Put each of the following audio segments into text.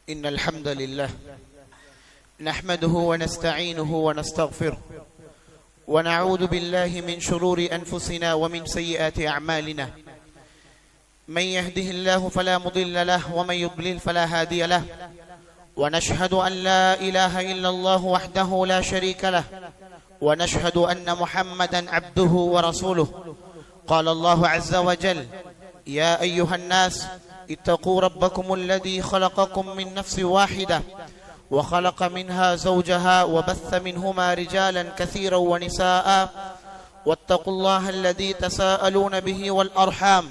إن الحمد لله نحمده ونستعينه ونستغفره ونعوذ بالله من شرور أنفسنا ومن سيئات أعمالنا من يهده الله فلا مضل له ومن يضلل فلا هادي له ونشهد أن لا إله إلا الله وحده لا شريك له ونشهد أن محمدا عبده ورسوله قال الله عز وجل يا أيها الناس اتقوا ربكم الذي خلقكم من نفس واحدة وخلق منها زوجها وبث منهما رجالا كثيرا ونساء واتقوا الله الذي تساءلون به والأرحام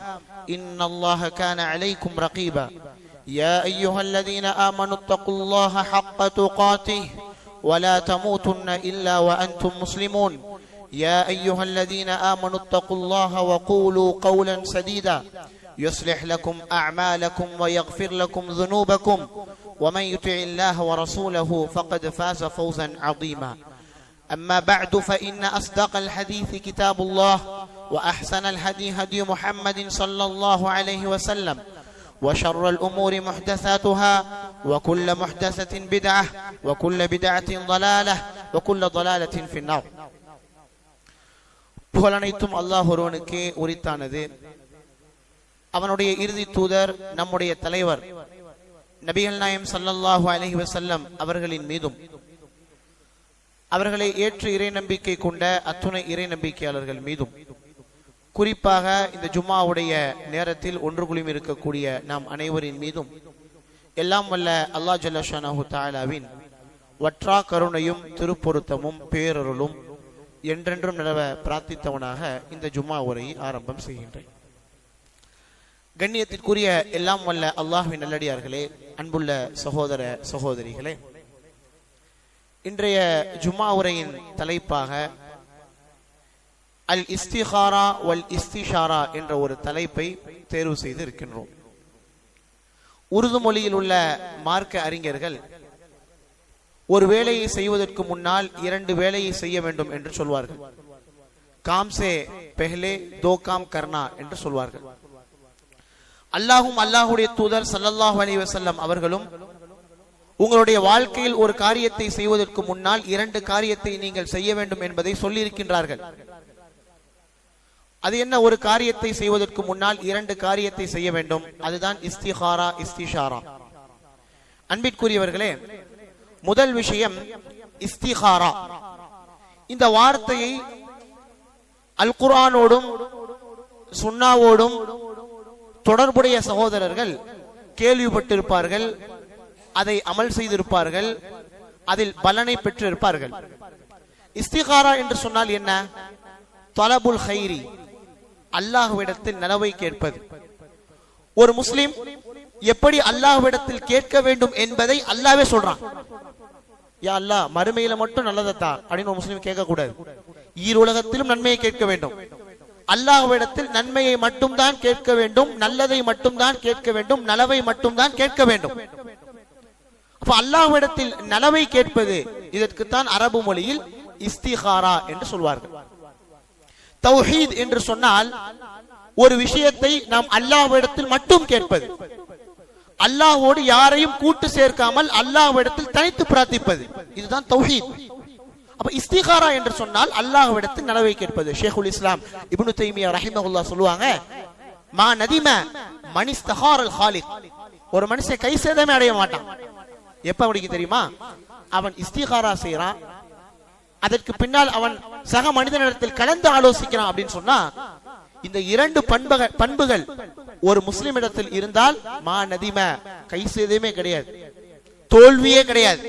إن الله كان عليكم رقيبا يا أيها الذين آمنوا اتقوا الله حق تقاته ولا تموتن إلا وأنتم مسلمون يا أيها الذين آمنوا اتقوا الله وقولوا قولا سديدا يصلح لكم أعمالكم ويغفر لكم ذنوبكم ومن يطع الله ورسوله فقد فاز فوزا عظيما أما بعد فإن أصدق الحديث كتاب الله وأحسن الهدي هدي محمد صلى الله عليه وسلم وشر الأمور محدثاتها وكل محدثة بدعة وكل بدعة ضلالة وكل ضلالة في النار. புகழனைத்தும் அல்லாஹ் ஒருவனுக்கே உரித்தானது. அவனுடைய இறுதி தூதர் நம்முடைய தலைவர் நபிகள் நாயகம் ஸல்லல்லாஹு அலைஹி வஸல்லம் அவர்களின் மீதும் அவர்களை ஏற்று இறை நம்பிக்கை கொண்ட அத்துணை இறை நம்பிக்கையாளர்கள் மீதும் குறிப்பாக இந்த ஜும்மாவுடைய நேரத்தில் ஒன்று குழுமி இருக்கக்கூடிய நாம் அனைவரின் மீதும் எல்லாம் வல்ல அல்லாஹ் ஜல்ல ஷானஹு தஆலாவின் வற்றா கருணையும் திருப்பொருத்தமும் பேரருளும் என்றென்றும் நிலவ பிரார்த்தித்தவனாக இந்த ஜும்மா உரையை ஆரம்பம் செய்கின்றேன். கண்ணியத்திற்குரிய எல்லாம் வல்ல அல்லாஹ்வின் நல்லடியார்களே, அன்புள்ள சகோதர சகோதரிகளே, இன்றைய ஜும்மா உரையின் தலைப்பாக அல் இஸ்திகாரா வல் இஸ்திஷாரா என்ற ஒரு தலைப்பை தேர்வு செய்து இருக்கின்றோம். உருது மொழியில் உள்ள மார்க்க அறிஞர்கள் ஒரு வேலையை செய்வதற்கு முன்னால் இரண்டு வேலையை செய்ய வேண்டும் என்று சொல்வார்கள். காம் சே பெஹ்லே தோ காம் கர்னா என்று சொல்வார்கள். அல்லாஹும் அல்லாஹுடைய தூதர் ஸல்லல்லாஹு அலைஹி வஸல்லம் அவர்களும் உங்களுடைய வாழ்க்கையில் ஒரு காரியத்தை செய்வதற்கு முன்னால் இரண்டு காரியத்தை நீங்கள் செய்ய வேண்டும் என்பதை சொல்லி இருக்கின்றார்கள். அது என்ன? ஒரு காரியத்தை செய்வதற்கு முன்னால் இரண்டு காரியத்தை செய்ய வேண்டும். அதுதான் இஸ்திகாரா இஸ்திஷாரா. அன்பிற்குரியவர்களே, முதல் விஷயம் இஸ்திகாரா. இந்த வார்த்தையை அல் குர்ஆனோடும் சுன்னாவோடும் தொடர்புடைய சகோதரர்கள் கேள்விப்பட்டிருப்பார்கள், அதை அமல் செய்திருப்பார்கள், அதில் பலனை பெற்றிருப்பார்கள். இஸ்திகாரா என்று சொன்னால் என்ன? தலபுல் கைரி, அல்லாஹ்விடத்தில் நலவை கேட்பது. ஒரு முஸ்லிம் எப்படி அல்லாஹ்விடத்தில் கேட்க வேண்டும் என்பதை அல்லாஹ்வே சொல்றான். யா அல்லாஹ், மறுமையில மட்டும் நல்லதத்தா அப்படின்னு ஒரு முஸ்லிம் கேட்க கூடாது. ஈருலகத்திலும் நன்மையை கேட்க வேண்டும். அல்லாஹ்விடத்தில் நன்மையை மட்டும்தான் கேட்க வேண்டும், நல்லதை மட்டும்தான் கேட்க வேண்டும், நலவை மட்டும்தான் கேட்க வேண்டும். அப்ப அல்லாஹ்விடத்தில் நலவை கேட்பது, இதற்குத்தான் அரபு மொழியில் இஸ்திகாரா என்று சொல்வார்கள். தௌஹீத் என்று சொன்னால் ஒரு விஷயத்தை நாம் அல்லாஹ்விடத்தில் மட்டும் கேட்பது, அல்லாஹ்வோடு யாரையும் கூட்டு சேர்க்காமல் அல்லாஹ்விடத்தில் தனித்து பிரார்த்திப்பது, இதுதான் தௌஹீத். அப்ப இஸ்திகாரா என்று சொன்னால் அல்லாஹ்விடத்தில் நலவை கேட்பது. ஷேகுல் இஸ்லாம் இப்னு தைமியா ரஹிமஹுல்லாஹ் சொல்லுவாங்க, மா நதிம மன் இஸ்தகாரல் காலிக். ஒரு மனுஷன் கை சேதமே அடைய மாட்டான். எப்ப அப்படிக்கு தெரியுமா? அவன் இஸ்திகாரா செய்யறான், அதற்கு பின்னால் அவன் சக மனிதனிடத்தில் கலந்து ஆலோசிக்கிறான் அப்படின்னு சொன்னா, இந்த இரண்டு பண்புகள் ஒரு முஸ்லிம் இடத்தில் இருந்தால் மா நதிம, கை சேதமே கிடையாது, தோல்வியே கிடையாது,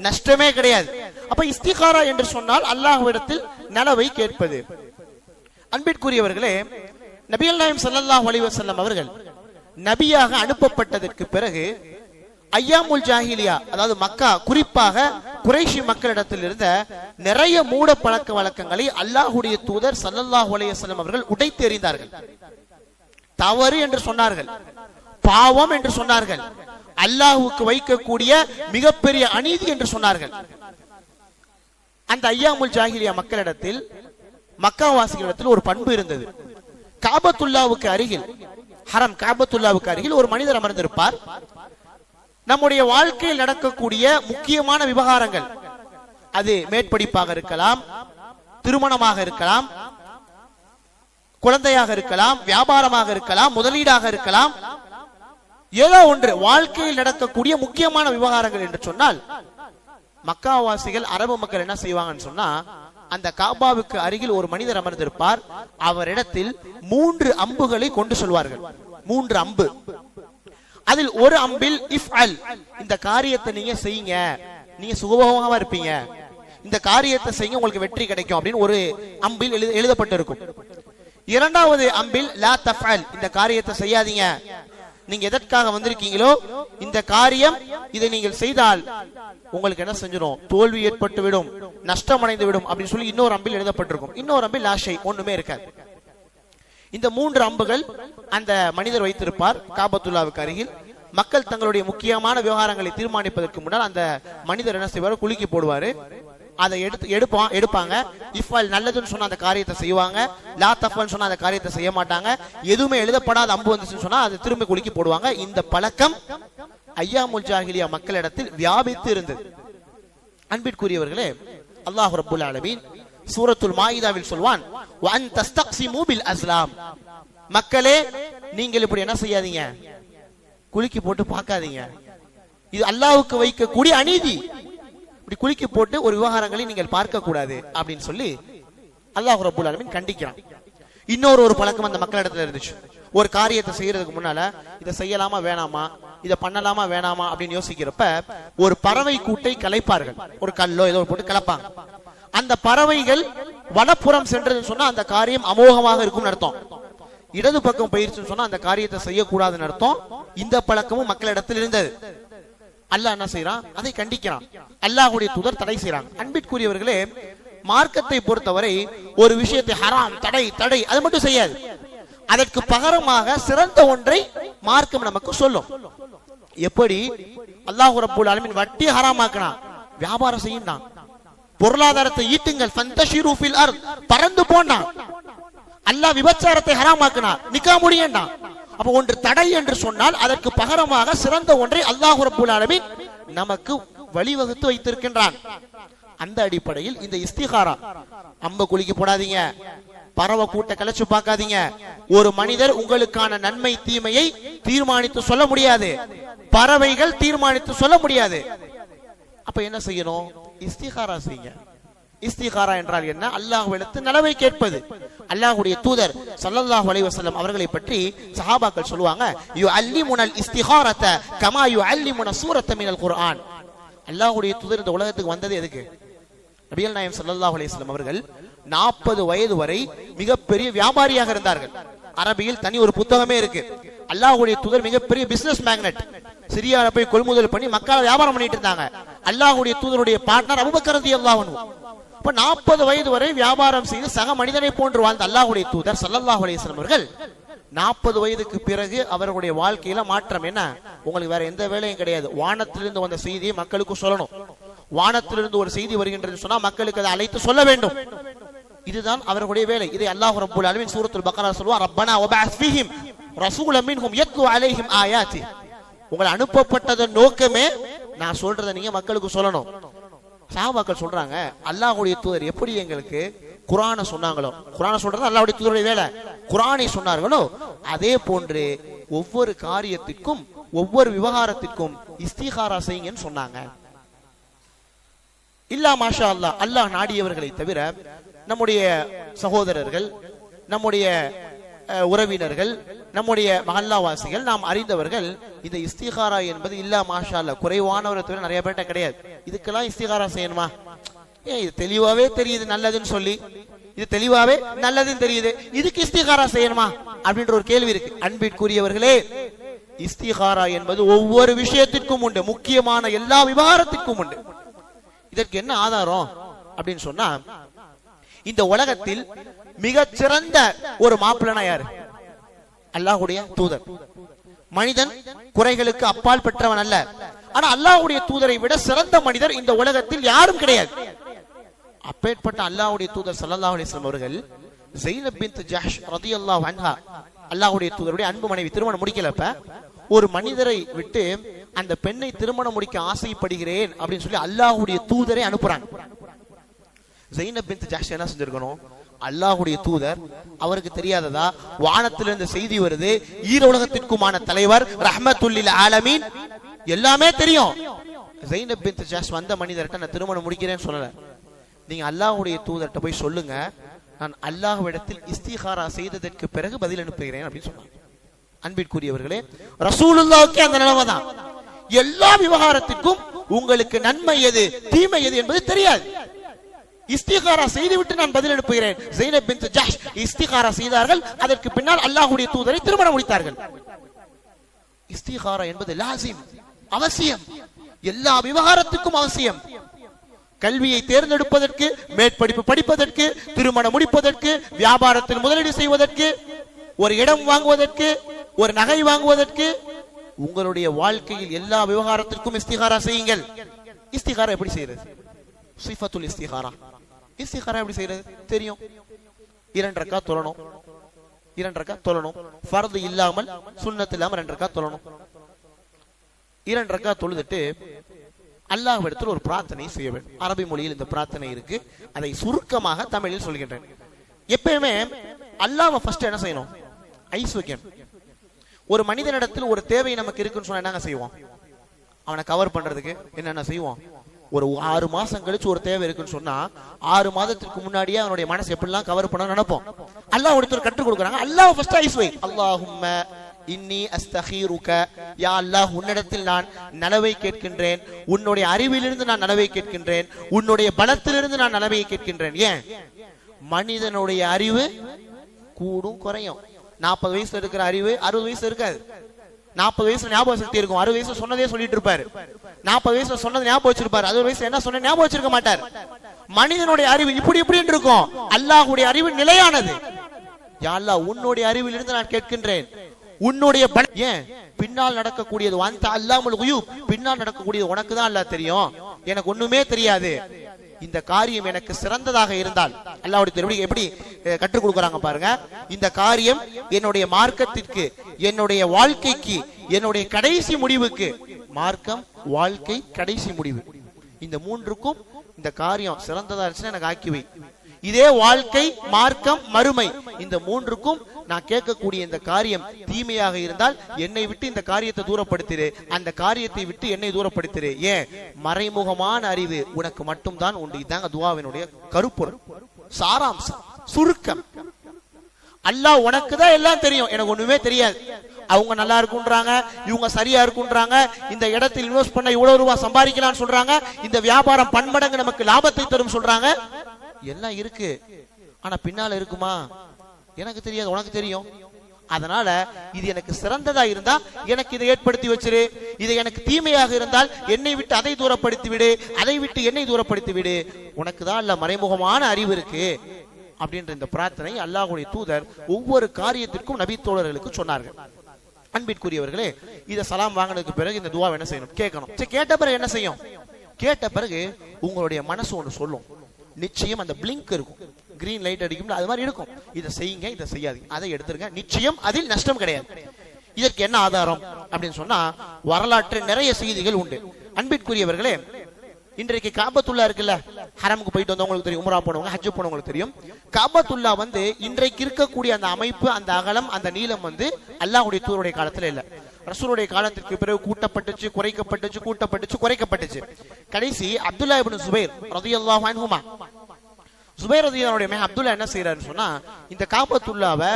நஷ்டமே கிடையாது. அப்ப இஸ்திகாரா என்று சொன்னால் அல்லாஹ்விடத்தில் நலவை கேட்பது. அன்பிற்குரியவர்களே, நபிகள் நாயகம் ஸல்லல்லாஹு அலைஹி வஸல்லம் அவர்கள் நபியாக அனுப்பப்பட்டதற்கு பிறகு ஐயாமுல் ஜாஹிலியா, அதாவது மக்கா, குறிப்பாக குறைஷி மக்களிடத்தில் இருந்த நிறைய மூட பழக்க வழக்கங்களை அல்லாஹ்வுடைய தூதர் ஸல்லல்லாஹு அலைஹி வஸல்லம் அவர்கள் உடைத்து எறிந்தார்கள். தவறு என்று சொன்னார்கள், பாவம் என்று சொன்னார்கள், அல்லாஹ்வுக்கு வைக்கக்கூடிய மிகப்பெரிய அநீதி என்று சொன்னார்கள். அந்த ஐயாமுல் ஜாஹிலியா மக்களிடத்தில், மக்காவாசிகளிடத்தில் ஒரு பண்பு இருந்தது. காபத்துல்லாவுக்கு அருகில், ஹரம் காபத்துல்லாவுக்கு அருகில் ஒரு மனிதர் அமர்ந்திருப்பார். நம்முடைய வாழ்க்கையில் நடக்கக்கூடிய முக்கியமான விவகாரங்கள், அது மேற்படிப்பாக இருக்கலாம், திருமணமாக இருக்கலாம், குழந்தையாக இருக்கலாம், வியாபாரமாக இருக்கலாம், முதலீடாக இருக்கலாம், ஏதோ ஒன்று வாழ்க்கையில் நடக்கக்கூடிய முக்கியமான விவகாரங்கள் என்று சொன்னால், மக்காவாசிகள் அரபு மக்கள் என்ன செய்வாங்கன்னு சொன்னா, அந்த காபாவுக்கு அருகில் ஒரு மனிதர் அமர்ந்திருப்பார். அவரிடத்தில் 3 அம்புகளை கொண்டு சொல்வார்கள். 3 அம்பு. அதில் ஒரு அம்பில் இஃப்அல், இந்த காரியத்தை நீங்க செய்யுங்க, நீங்க சுகபோகமா இருப்பீங்க, இந்த காரியத்தை செய்யுங்க, உங்களுக்கு வெற்றி கிடைக்கும் அப்படின்னு ஒரு அம்பில் எழுதப்பட்டிருக்கும். இரண்டாவது அம்பில் லா தஃஅல், இந்த காரியத்தை செய்யாதீங்க, நீங்க எதற்காக வந்திருக்கீங்களோ இந்த காரியம், இதை நீங்கள் செய்தால் உங்களுக்கு என்ன செஞ்சிடும், தோல்வி ஏற்பட்டு விடும், நஷ்டம் அடைந்து விடும் அப்படின்னு சொல்லி இன்னொரு அம்பில் எழுதப்பட்டிருக்கும். இன்னொரு அம்பில் லாஷை, ஒண்ணுமே இருக்காது. இந்த 3 அம்புகள் அந்த மனிதர் வைத்திருப்பார் காபத்துல்லாவுக்கு அருகில். மக்கள் தங்களுடைய முக்கியமான விவகாரங்களை தீர்மானிப்பதற்கு முன்னால் அந்த மனிதர் என்ன செய்வார், குலுக்கி போடுவாரு. அதை எடுப்பாங்க. இஃப்அல், நல்லதுன்னு சொன்னா அந்த காரியத்தை செய்வாங்க, லா தஃஅல் சொன்னா அந்த காரியத்தை செய்ய மாட்டாங்க. எதுவுமே எழுதப்படாத அம்பு வந்துச்சுன்னு சொன்னா அதை திரும்பி குலுக்கி போடுவாங்க. இந்த பழக்கம் ஐயாமுல் ஜாஹிலியா மக்களிடத்தில் வியாபித்து இருந்தது. அன்பிற்குரியவர்களே, அல்லாஹ் ரப்புல் ஆலமீன் சூரத்துல் மாயிதாவில் சொல்வான், வஅன் தஸ்தக்ஸிமு பில் அஸ்லாம், மக்களே நீங்கள் இப்படி என்ன செய்யாதீங்க, குலுக்கி போட்டு பார்க்காதீங்க, இது அல்லாஹ்வுக்கு வைக்கக்கூடிய அநீதி, இப்படி குலுக்கி போட்டு ஒரு விவகாரங்களை நீங்கள் பார்க்க கூடாது அப்படின்னு சொல்லி அல்லாஹ் ரப்புல் ஆலமீன் கண்டிக்கிறான். இன்னொரு பழக்கம் அந்த மக்களிடத்துல இருந்துச்சு. ஒரு காரியத்தை செய்யறதுக்கு முன்னால இதை செய்யலாமா வேணாமா, இதை பண்ணலாமா வேணாமா அப்படின்னு யோசிக்கிறப்ப ஒரு பறவை கூட்டை கலைப்பார்கள். ஒரு கல்லோ ஏதோ போட்டு கலப்பாங்க. அந்த பறவைகள் வலப்புறம் சென்றதுன்னு சொன்னா அந்த காரியம் அமோகமாக இருக்கும் அர்த்தம். இடது பக்கம் போயிருச்சுன்னு சொன்னா அந்த காரியத்தை செய்யக்கூடாதுன்னு அர்த்தம். இந்த பழக்கமும் மக்களிடத்தில் இருந்தது. அல்லாஹ் என்ன செய்யறான், அதை கண்டிக்கிறான். அல்லாஹ்வுடைய தூதர் தடை செய்யறாங்க. அன்பிற்குரியவர்களே, மார்க்கத்தை பொறுத்தவரை ஒரு விஷயத்தை ஹராம், தடை தடை அது மட்டும் செய்யாது. அதற்கு பகரமாக சிறந்த ஒன்றை மார்க்கம் நமக்கு சொல்லும். எப்படி அல்லாஹ் ரப்பல் ஆலமீன் வட்டி ஹராமாக்கினான், வியாபாரம் செய்யுண்டான், பொருளாதாரத்தை ஈட்டுங்கள், ஃபந்தஷிரு ஃபில் அர்த், பறந்து போண்டான். அல்லாஹ் விபச்சாரத்தை ஹராமாக்கினான், நிக்கா முடியண்டான். அப்ப ஒன்று தடை என்று சொன்னால் அதற்கு பகரமாக சிறந்த ஒன்றை அல்லாஹ் ரப்பல் ஆலமீன் நமக்கு வழிவகுத்து வைத்திருக்கின்றான். அந்த அடிப்படையில் இந்த இஸ்திகாரா, அம்ப குலுக்கி போடாதீங்க, பறவை கூட்ட கலைச்சு பார்க்காதீங்க, ஒரு மனிதர் உங்களுக்கான நன்மை தீமையை தீர்மானித்து சொல்ல முடியாது, பறவைகள் தீர்மானித்து சொல்ல முடியாது. அப்ப என்ன செய்யணும், இஸ்திகாரா செய்யுங்க. இஸ்திகாரா என்றால் என்ன, அல்லாஹ்விடத்தில் நலவை கேட்பது. அல்லாஹ்வுடைய தூதர் ஸல்லல்லாஹு அலைஹி வஸல்லம் அவர்களை பற்றி சஹாபாக்கள் சொல்லுவாங்க, யுஅல்லிமுனல் இஸ்திகாரத கமா யுஅல்லிமுன சூரத்த மினல் குர்ஆன். அல்லாஹ்வுடைய தூதர் இந்த உலகத்துக்கு வந்தது எதுக்கு? நபிகள் நாயகம் ஸல்லல்லாஹு அலைஹி வஸல்லம் அவர்கள் 40 வயது வரை மிகப்பெரிய வியாபாரியாக இருந்தார்கள். அரபியில் தனி ஒரு புத்தகமே இருக்கு. அல்லாஹ்வுடைய தூதர் மிகப்பெரிய பிசினஸ் மேக்னட், சிரியால போய் கொள்முதல் பண்ணி மக்கள் வியாபாரம் பண்ணிட்டு இருந்தாங்க. அல்லாஹ்வுடைய தூதருடைய பார்ட்னர் அபூபக்கர் ரலியல்லாஹு அன்ஹு. அப்ப 40 வயது வரை வியாபாரம் செய்து சக மனிதனை போன்று வாழ்ந்த அல்லாஹ்வுடைய தூதர் ஸல்லல்லாஹு அலைஹி வஸல்லம் அவர்கள் 40 வயதுக்கு பிறகு அவர்களுடைய வாழ்க்கையில மாற்றம் என்ன, உங்களுக்கு வேற எந்த வேலையும் கிடையாது, வானத்திலிருந்து வந்த செய்தியை மக்களுக்கு சொல்லணும். வானத்திலிருந்து ஒரு செய்தி வருகின்றது சொன்னா மக்களுக்கு அதை அழைத்து சொல்ல வேண்டும். இதுதான் அவர்களுடைய வேலை. இதை அல்லாஹ் ரப்பல் ஆலமீன் சூரத்துல் பக்ரா சொல்வார், ரப்பனா வபஅஸ் ஃபீஹிம் ரசூலன் மின்ஹும் யத்லு அலைஹிம் ஆயாத்தி. உங்களை அனுப்பப்பட்டதன் நோக்கமே நான் சொல்றதை நீங்க மக்களுக்கு சொல்லணும். சஹாபாக்கள் சொல்றாங்க, அல்லாஹ்வுடைய தூதர் எப்படி எங்களுக்கு குர்ஆனை சொன்னாங்களோ, குர்ஆனை சொல்றது அல்லாஹ்வுடைய தூதருடைய வேலை, குர்ஆனை சொன்னார்களோ அதே போன்று ஒவ்வொரு காரியத்திற்கும் ஒவ்வொரு விவகாரத்திற்கும் இஸ்திகாரா செய்யுங்கன்னு சொன்னாங்க. இல்லா மாஷா அல்லாஹ், அல்லாஹ் நாடியவர்களை தவிர நம்முடைய சகோதரர்கள், நம்முடைய உறவினர்கள், நம்முடைய மஹல்லாவாசிகள், நாம் அறிந்தவர்கள் இந்த இஸ்திகாரா என்பது இல்லா மாஷா அல்லாஹ் குறைவானவரை தவிர நிறைய பேர்ட்ட கிடையாது. இதுக்கெல்லாம் இஸ்திகாரா செய்யணுமா, இது தெளிவாவே தெரியுது நல்லதுன்னு சொல்லி, இது தெளிவாவே நல்லதுன்னு தெரியுது, இதுக்கு இஸ்திகாரா செய்யணுமா அப்படின்ற ஒரு கேள்வி இருக்கு. அன்பிற்குரியவர்களே, இஸ்திகாரா என்பது ஒவ்வொரு விஷயத்திற்கும் உண்டு, முக்கியமான எல்லா விவகாரத்திற்கும் உண்டு. இதற்கு என்ன ஆதாரம் அப்படின்னு சொன்னா, இந்த உலகத்தில் மிகச் சிறந்த ஒரு மாப்பிள்ளனா யாரு? அல்லாஹ்வுடைய தூதர். மனிதன் குறைகளுக்கு அப்பால் பெற்றவன் அல்ல. ஆனா அல்லாஹ்வுடைய தூதரை விட சிறந்த மனிதர் இந்த உலகத்தில் யாரும் கிடையாது. அப்பேற்பட்ட அல்லாஹ்வுடைய தூதர் ஸல்லல்லாஹு அலைஹி வஸல்லம் அவர்கள் ஸைனப் பின்த் ஜஹ்ஷ் ரலியல்லாஹு அன்ஹா, அல்லாஹ்வுடைய தூதருடைய அன்பு மனைவி, திருமணம் முடிக்கலப்ப ஒரு மனிதரை விட்டு அந்த பெண்ணை திருமணம் முடிக்க ஆசைப்படுகிறேன் அப்படின்னு சொல்லி அல்லாஹ்வுடைய தூதரை அனுப்புறாங்க. ஸைனப் பின்த் ஜஹ்ஷ் என்ன செஞ்சிருக்கணும்? அல்லாஹ்வுடைய தூதர், அவருக்கு தெரியாததா? வானத்திலிருந்து செய்தி வருது, ஈருலகத்திற்குமான தலைவர், ரஹ்மத்துல் லில் ஆலமீன், எல்லாமே தெரியும். ஸைனப் பின்த் ஜஹ்ஷ் வந்த மனிதர்கிட்ட நான் திருமணம் முடிக்கிறேன்னு சொல்லல. நீங்க அல்லாஹ்வுடைய தூதர்கிட்ட போய் சொல்லுங்க, நான் அல்லாஹ்விடத்தில் இஸ்திகாரா செய்ததற்கு பிறகு பதில் அனுப்புகிறேன் அப்படின்னு சொன்னாங்க. அன்பிற்குரியவர்களே, ரசூலுல்லாஹ்வுக்கு அந்த நிலைமை தான். எல்லா விவகாரத்திற்கும் உங்களுக்கு நன்மை எது தீமை எது என்பது தெரியாது. இஸ்திகாரா செய்துவிட்டு நான் பதில் அனுப்புகிறேன். ஸைனப் பின்த் ஜஹ்ஷ் இஸ்திகாரா செய்தார்கள், அதற்கு பின்னால் அல்லாஹ்வுடைய தூதரை திருமணம் முடித்தார்கள். இஸ்திகாரா என்பது லாசிம், அவசியம், எல்லா விவகாரத்துக்கும் அவசியம். கல்வியை தேர்ந்தெடுப்பதற்கு, மேற்படிப்பு படிப்பதற்கு, திருமணம் முடிப்பதற்கு, வியாபாரத்தில் முதலீடு செய்வதற்கு, ஒரு இடம் வாங்குவதற்கு, ஒரு நகை வாங்குவதற்கு, உங்களுடைய வாழ்க்கையில் எல்லா விவகாரத்திற்கும் இஸ்திகாரா செய்யுங்கள். இஸ்திகாரா எப்படி செய்யறது? சிஃபத்துல் இஸ்திகாரா. இஸ்திகாரா எப்படி செய்யறது தெரியும். 2 ரக்காத் தொழணும், 2 ரக்காத் தொழணும், ஃபர்து இல்லாமல் சுன்னத் இல்லாமல் 2 ரக்காத் தொழணும். 2 ரக்காத் தொழுதுட்டு அல்லாஹ்விடத்தில் ஒரு பிரார்த்தனை செய்ய வேண்டும். அரபி மொழியில் இந்த பிரார்த்தனை இருக்கு, அதை சுருக்கமாக தமிழில் சொல்கின்றேன். எப்பயுமே அல்லாஹ்வை ஃபர்ஸ்ட் என்ன செய்யணும்? ஐஸ் வைக்கணும். ஒரு மனிதனிடத்தில் ஒரு தேவை நமக்கு இருக்குன்னு சொன்னா என்னங்க செய்வோம்? அவனை கவர் பண்றதுக்கு என்னென்ன செய்வோம்? ஒரு 6 மாசம் கழிச்சு ஒரு தேவை இருக்குன்னு சொன்னா 6 மாதத்துக்கு முன்னாடியே அவனுடைய மனசு எப்படிலாம் கவர் பண்ண நினைப்போம். அல்லாஹ் ஒருத்தர் கற்றுக் கொடுக்குறாங்க, அல்லாஹ் ஃபர்ஸ்ட் ஐஸ் வை. அல்லாஹும்ம இன்னி அஸ்தகீருக, யா அல்லாஹ், உன்னிடத்தில் நான் நலவை கேட்கின்றேன், உன்னுடைய அறிவிலிருந்து நான் நலவை கேட்கின்றேன், உன்னுடைய பலத்திலிருந்து நான் நலவையை கேட்கின்றேன். ஏன்? மனிதனுடைய அறிவு கூடும் குறையும். 40 வயசுல இருக்கிற அறிவு 60 வயசுல இருக்காது. 40 வயசுல ஞாபக சக்தி இருக்கும், 60 வயசுல சொன்னதே சொல்லிட்டு இருப்பாரு. 40 வயசுல சொன்னது ஞாபகம் வச்சிருப்பாரு, 60 வயசுல என்ன சொன்ன ஞாபகம் வச்சிருக்க மாட்டார். மனிதனுடைய அறிவு இப்படி இப்படி இருக்கும், அல்லாஹ்வுடைய அறிவு நிலையானது. யா அல்லாஹ், உன்னுடைய அறிவிலிருந்து நான் கேட்கின்றேன், உன்னுடைய ஏன் பின்னால் நடக்கக்கூடியது வந்த அல்லாஹ்வுல் குயூப், பின்னால் நடக்கக்கூடியது உனக்கு தான் அல்லாஹ் தெரியும், எனக்கு ஒண்ணுமே தெரியாது. இந்த காரியம் எனக்கு சிறந்ததாக இருந்தால், அல்லாஹ்வுடைய எப்படி கற்றுக் கொடுக்கறாங்க பாருங்க, இந்த காரியம் என்னுடைய மார்க்கத்திற்கு, என்னுடைய வாழ்க்கைக்கு, என்னுடைய கடைசி முடிவுக்கு, மார்க்கம், வாழ்க்கை, கடைசி முடிவு, இந்த மூன்றுக்கும் இந்த காரியம் சிறந்ததா இருந்துச்சுன்னா எனக்கு ஆக்கிவை. இதே வாழ்க்கை, மார்க்கம், மறுமை, இந்த மூன்றுக்கும் நான் கேட்கக்கூடிய இந்த காரியம் தீமையாக இருந்தால் என்னை விட்டு இந்த காரியத்தை தூரப்படுத்திரு, அந்த காரியத்தை விட்டு என்னை தூரப்படுத்திரு. ஏன்? மறைமுகமான அறிவு உனக்கு மட்டும் தான் உண்டு. இதாங்க துஆவினுடைய கருப்பொருள், சாராம்சம், சுருக்கம். அல்லாஹ் உனக்கு தான் எல்லாம் தெரியும், எனக்கு ஒண்ணுமே தெரியாது. அவங்க நல்லா இருக்குன்றாங்க, இவங்க சரியா இருக்குன்றாங்க, இந்த இடத்தில் இன்வெஸ்ட் பண்ண இவ்வளவு ரூபாய் சம்பாதிக்கலாம்னு சொல்றாங்க, இந்த வியாபாரம் பன்மடங்கு நமக்கு லாபத்தை தரும் சொல்றாங்க, எல்லாம் இருக்கு. ஆனா பின்னால இருக்குமா எனக்கு தெரியாது, உனக்கு தெரியும். அதனால இது எனக்கு சிறந்ததா இருந்தா எனக்கு இதை ஏற்படுத்தி வச்சிரு, இது எனக்கு தீமையாக இருந்தால் என்னை விட்டு அதை தூரப்படுத்தி விடு, அதை விட்டு என்னை தூரப்படுத்தி விடு, உனக்கு தான் இல்ல மறைமுகமான அறிவு இருக்கு அப்படின்ற இந்த பிரார்த்தனை அல்லாஹ்வுடைய தூதர் ஒவ்வொரு காரியத்திற்கும் நபி தோழர்களுக்கு சொன்னார்கள். அன்பிற்குரியவர்களே, இதை சலாம் வாங்கினதுக்கு பிறகு இந்த துஆவை என்ன செய்யணும்? கேட்கணும். கேட்ட பிறகு என்ன செய்யும்? கேட்ட பிறகு உங்களுடைய மனசு ஒன்று சொல்லும், நிச்சயம் அந்த பிளிங்க் இருக்கும், கிரீன் லைட் அடிக்கும், அது மாதிரி இருக்கும், இதை செய்யுங்க, இதை செய்யாதீங்க, அதை எடுத்துருங்க, நிச்சயம் அதில் நஷ்டம் கிடையாது. இதற்கு என்ன ஆதாரம் அப்படின்னு சொன்னா, வரலாற்று நிறைய செய்திகள் உண்டு. அன்பிற்குரியவர்களே, இன்றைக்கு காபத்துல்லா இருக்குல்ல, ஹரமுக்கு போயிட்டு வந்தவங்களுக்கு தெரியும், உம்ரா போனவங்க, ஹஜ் போனவங்களுக்கு தெரியும். காபத்துல்லா இன்றைக்கு இருக்கக்கூடிய அந்த அமைப்பு, அந்த அகலம், அந்த நீளம் அல்லாஹ்வுடைய தூதருடைய காலத்துல இல்ல. ரசூலுடைய காலத்திற்கு பிறகு கூட்டப்பட்டுச்சு, குறைக்கப்பட்டுச்சு, கூட்டப்பட்டுச்சு, குறைக்கப்பட்டுச்சு. கடைசி அப்துல்லா இப்னு சுபைர் ரலியல்லாஹு அன்ஹுமா, சுபைர் ரலியல்லாஹு அன்ஹு அப்துல்லா என்ன செய்யறாருன்னு சொன்னா, இந்த காபத்துல்லாவை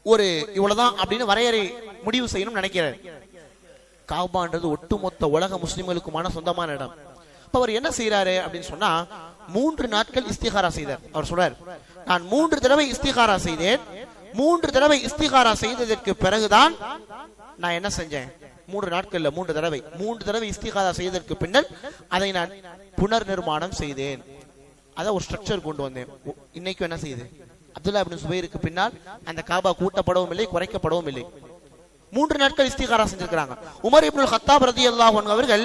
ஒரு இவ்வளவுதான் அப்படின்னு வரையறை முடிவு செய்யணும் நினைக்கிறார். காபான்றது ஒட்டுமொத்த உலக முஸ்லிம்களுக்குமான சொந்தமான இடம். அப்ப அவர் என்ன செய்யறாரு அப்படின்னு சொன்னா, 3 நாட்கள் இஸ்திகாரா செய்தார். அவர் சொல்றார், நான் 3 தடவை இஸ்திகாரா செய்தேன், 3 தடவை இஸ்திகாரா செய்ததற்கு பிறகுதான் நான் என்ன செஞ்சேன்? 3 நாட்கள்ல 3 தடவை, 3 தடவை இஸ்திகாரா செய்ததற்கு பின்னர் அதை நான் புனர் நிர்மாணம் செய்தேன். அதை ஒரு ஸ்ட்ரக்சர் கொண்டு வந்தேன். இன்னைக்கு என்ன செய்யுது? அப்துல்லா இப்னு சுபைருக்கு பின்னால் அந்த காபா கூட்டப்படவும் இல்லை, குறைக்கப்படவும் இல்லை. 3 நாட்கள் இஸ்திகாரா செஞ்சிருக்கிறாங்க. உமர் இப்னுல் கத்தாப் ரலியல்லாஹு அன்ஹு அவர்கள்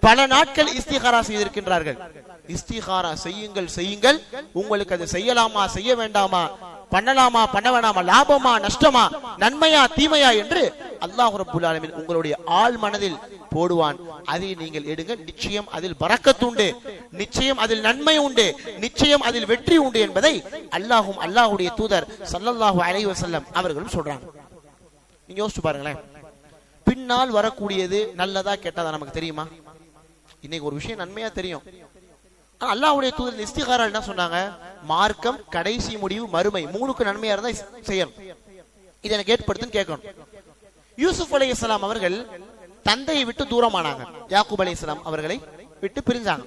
பல நாட்கள் இஸ்திகாரா செய்திருக்கின்றார்கள். இஸ்திகாரா செய்யுங்கள் செய்யுங்கள், உங்களுக்கு அது செய்யலாமா செய்ய வேண்டாமா, பண்ணலாமா பண்ண வேண்டாமா, லாபமா நஷ்டமா, நன்மையா தீமையா என்று அல்லாஹ் ரப்பல் ஆலமீன் உங்களுடைய ஆழ் மனதில் போடுவான். அதை நீங்கள் எடுங்க. நிச்சயம் அதில் பரக்கத் உண்டு, நிச்சயம் அதில் நன்மை உண்டு, நிச்சயம் அதில் வெற்றி உண்டு என்பதை அல்லாஹும் அல்லாஹ்வுடைய தூதர் ஸல்லல்லாஹு அலைஹி வஸல்லம் அவர்களும் சொல்றாங்க. நீங்க யோசிச்சு பாருங்களேன், பின்னால் வரக்கூடியது நல்லதா கெட்டதா நமக்கு தெரியுமா? இன்னைக்கு ஒரு விஷயம் நன்மையா தெரியும். அல்லாஹ்வுடைய தூதர் இஸ்திகாரா என்ன சொன்னாங்க? மார்க்கம், கடைசி முடிவு, மறுமை, மூணுக்கு நன்மையா இருந்தா செய்யணும். இதை எனக்கு ஏற்படுத்துன்னு கேட்கணும். யூசுப் அலைஹிஸ்ஸலாம் அவர்கள் தந்தையை விட்டு தூரமானாங்க. யாக்கூப் அலைஹிஸ்ஸலாம் அவர்களை விட்டு பிரிஞ்சாங்க.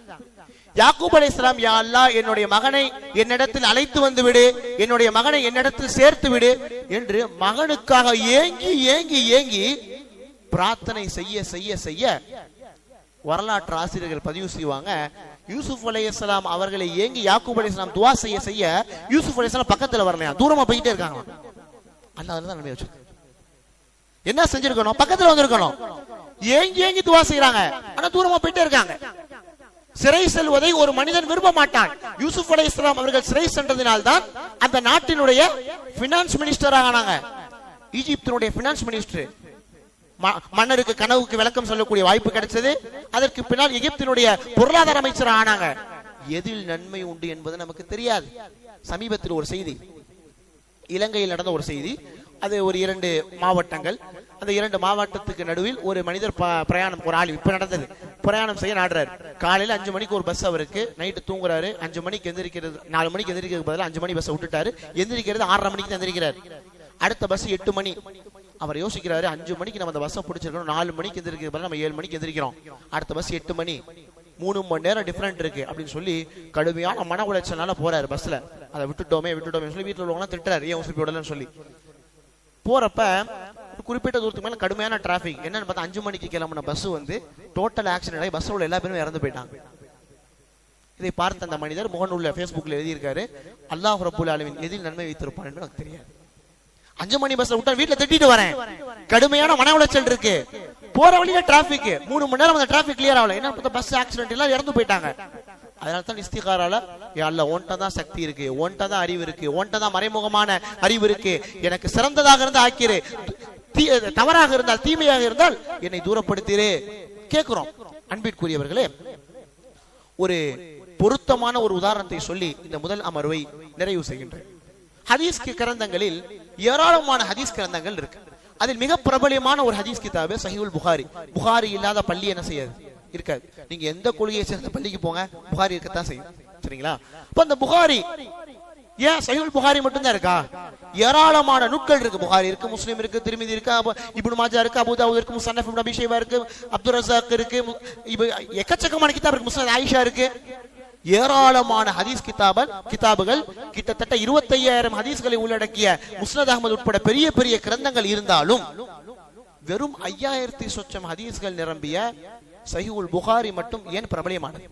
யாக்கூப் அலைஹிஸ்ஸலாம், யா அல்லாஹ், என்னுடைய மகனை என்னிடத்தில் அழைத்து வந்து விடு, என்னுடைய மகனை என்னிடத்தில் சேர்த்து விடு என்று மகனுக்காக ஏங்கி ஏங்கி ஏங்கி பிரார்த்தனை செய்ய செய்ய செய்ய வரலாற்று ஆசிரியர்கள் பதிவு செய்வாங்க, யூசுப் அலைஹிஸ்ஸலாம் அவர்களை ஏங்கி யாக்கூப் அலைஹிஸ்ஸலாம் துஆ செய்ய செய்ய யூசுப் அலைஹிஸ்ஸலாம் பக்கத்துல வரலையா, தூரமா போயிட்டே இருக்காங்க. அல்லாஹ் தான் நன்மை வச்சிருக்கு. என்ன செஞ்சிருக்கணும்? பக்கத்துல வந்திருக்கணும். ஏங்கி ஏங்கி துஆ செய்யறாங்க, ஆனா தூரமா போயிட்டே இருக்காங்க. சிறை செல்வதை ஒரு மனிதன் விரும்ப மாட்டான். யூசுப் அலைஹிஸ்ஸலாம் அவர்கள் சிறை சென்றதினால் தான் அந்த நாட்டினுடைய பினான்ஸ் மினிஸ்டராக ஆனாங்க. ஈஜிப்தினுடைய பினான்ஸ் மினிஸ்டர். மன்னருக்கு கனவுக்கு விளக்கம் சொல்லக்கூடிய வாய்ப்பு கிடைச்சது. அதற்கு பின்னால் எகிப்தினுடைய பொருளாதார அமைச்சர் ஆனாங்க. எதில் நன்மை உண்டு என்பது நமக்கு தெரியாது. சமீபத்தில் ஒரு செய்தி, இலங்கையில் நடந்த ஒரு செய்தி. அது ஒரு 2 மாவட்டங்கள். அந்த 2 மாவட்டத்துக்கு நடுவில் ஒரு மனிதர் பிரயாணம், ஒரு ஆள் இப்ப நடந்தது, பிரயாணம் செய்ய நாடுறாரு. காலையில 5 மணிக்கு ஒரு பஸ் அவருக்கு, நைட்டு தூங்குறாரு. 5 மணிக்கு எந்திரிக்கிறது, 4 மணிக்கு எந்திரிக்கிறது பதிலாக 5 மணி பஸ் விட்டுட்டாரு. எந்திரிக்கிறது 6:30 மணிக்கு எந்திரிக்கிறாரு. அடுத்த பஸ் 8 மணி. அவர் யோசிக்கிறாரு, 5 மணிக்கு நம்ம அந்த பஸ்ஸை பிடிச்சிருக்கணும், 4 மணிக்கு எந்திரிக்கிறது பதிலாக நம்ம 7 மணிக்கு எந்திரிக்கிறோம். அடுத்த பஸ் 8 மணி, 3 மணி நேரம் டிஃபரெண்ட் இருக்கு அப்படின்னு சொல்லி கடுமையான மன உளைச்சல்னால போறாரு பஸ்ல. அதை விட்டுட்டோமே சொல்லி வீட்டுல உள்ளவங்க திட்டுறாரு, ஏன் உசுப்பி விடலன்னு சொல்லி. போறப்ப குறிப்பிட்ட தூரத்துக்கு மேல கடுமையான டிராபிக். என்னன்னு பார்த்தா 5 மணிக்கு கிளம்பின பஸ் வந்து டோட்டல் ஆக்சிடென்ட் ஆகி பஸ்ஸோட எல்லா பேரும் இறந்து போயிட்டாங்க. இதை பார்த்த அந்த மனிதர் முகநூல்ல பேஸ்புக்ல எழுதியிருக்காரு, அல்லாஹ் ரப்பல் ஆலமீன் எதில் நன்மை வைத்திருப்பான் என்று எனக்கு தெரியாது. 5 மணி பஸ்ல விட்டா வீட்டுல திட்டிட்டு வரேன், கடுமையான மன உளைச்சல் இருக்கு, போற வழியில டிராபிக், 3 மணி நேரம் அந்த டிராபிக் கிளியர் ஆகல. என்ன பஸ் ஆக்சிடென்ட் எல்லாம் இறந்து போயிட்டாங்க. அதனால தான் இஸ்திகாரால, யா அல்லாஹ் உன்கிட்ட தான் சக்தி இருக்கு, உன்கிட்ட தான் அறிவு இருக்கு, உன்கிட்ட தான் மறைமுகமான அறிவு இருக்கு, எனக்கு சிறந்ததாக இருந்தா ஆக்கிரு, தவறாக இருந்தால் தீமையாக இருந்தால் என்னை தூரப்படுத்திரு கேட்கிறோம். அன்பிற்குரியவர்களே, ஒரு பொருத்தமான ஒரு உதாரணத்தை சொல்லி இந்த முதல் அமர்வை நிறைவு செய்கின்றேன். ஹதீஸ் கிரந்தங்களில் ஏராளமான ஹதீஸ் கிரந்தங்கள் இருக்கு. அதில் மிக பிரபலியமான ஒரு ஹதீஸ் கிதாபு சஹீஹுல் புகாரி. புகாரி இல்லாத பள்ளி என்ன செய்யாது? இருக்காது. நீங்க எந்த கொள்கையை சேர்ந்த பள்ளிக்கு போங்க, புகாரி இருக்கத்தான் செய்யும். சரிங்களா? அப்ப அந்த புகாரி ஏன் சஹீஹுல் புகாரி மட்டும்தான் இருக்கா? ஏராளமான நூட்கள் இருக்கு. புகாரி இருக்கு, முஸ்லிம் இருக்கு, திர்மிதி இருக்கு, இப்னு மாஜா இருக்கு, அபூ தாவூத் இருக்கு, முஸன்னஃப் இப்னு அபீ ஷைபா இருக்கு, அப்துர் ரஸாக் இருக்கு, எக்கச்சக்கமான கிதாப் இருக்கு, முஸ்னத் ஆயிஷா இருக்கு. ஏராளமான ஹதீஸ் கிதாபுகள் கிட்டத்தட்ட 25,000 ஹதீஸ்களை உள்ளடக்கிய முஸ்னத் அஹ்மத் உட்பட பெரிய பெரிய கிரந்தங்கள் இருந்தாலும் வெறும் 5000 சொச்சம் ஹதீஸ்கள் நிரம்பிய சஹீஹுல் புகாரி மட்டும் ஏன் பிரபலமானது?